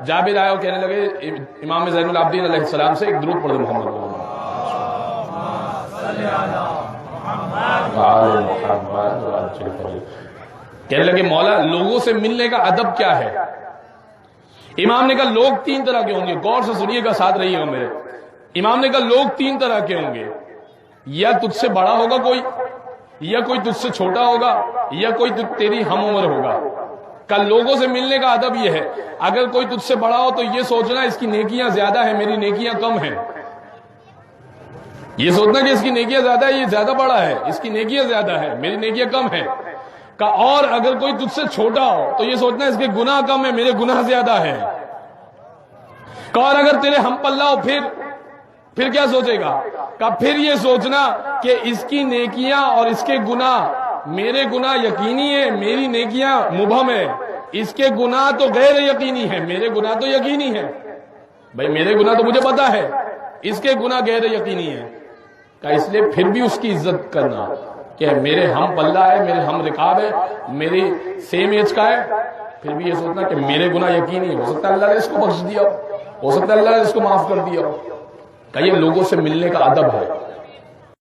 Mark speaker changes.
Speaker 1: جابر آئے اور کہنے لگے امام زین العابدین علیہ السلام سے ایک درود پڑھ دو محمد کہنے لگے مولا لوگوں سے ملنے کا ادب کیا ہے؟ امام نے کہا لوگ تین طرح کے ہوں گے، غور سے سنیے گا، ساتھ رہیے گا میرے۔ امام نے کہا لوگ تین طرح کے ہوں گے، یا تجھ سے بڑا ہوگا کوئی، یا کوئی تجھ سے چھوٹا ہوگا، یا کوئی تیری ہم عمر ہوگا۔ کل لوگوں سے ملنے کا ادب یہ ہے، اگر کوئی تجھ سے بڑا ہو تو یہ سوچنا اس کی نیکیاں زیادہ ہیں، میری نیکیاں کم ہیں۔ یہ سوچنا کہ اس کی نیکیاں زیادہ ہے، یہ زیادہ بڑا ہے، اس کی نیکیاں زیادہ ہیں، میری نیکیاں کم ہیں۔ اور اگر کوئی تجھ سے چھوٹا ہو تو یہ سوچنا اس کے گناہ کم ہیں، میرے گناہ زیادہ ہیں۔ اور اگر تیرے ہم پلہ ہو پھر کیا سوچے گا؟ کہ پھر یہ سوچنا کہ اس کی نیکیاں اور اس کے گناہ، میرے گناہ یقینی ہیں، میری نیکیاں مبہم ہیں، اس کے گناہ تو غیر یقینی ہیں، میرے گناہ تو یقینی ہیں۔ بھئی میرے گناہ تو مجھے پتا ہے، اس کے گناہ غیر یقینی ہیں۔ کہ اس لیے پھر بھی اس کی عزت کرنا کہ میرے ہم پلہ ہے، میرے ہم رکاب ہے، میری سیم ایج کا ہے، پھر بھی یہ سوچنا کہ میرے گناہ یقینی ہو سکتا ہے اللہ نے اس کو بخش دیا ہو سکتا ہے اللہ نے اس کو معاف کر دیا ہو۔ کہ یہ لوگوں سے ملنے کا ادب ہے۔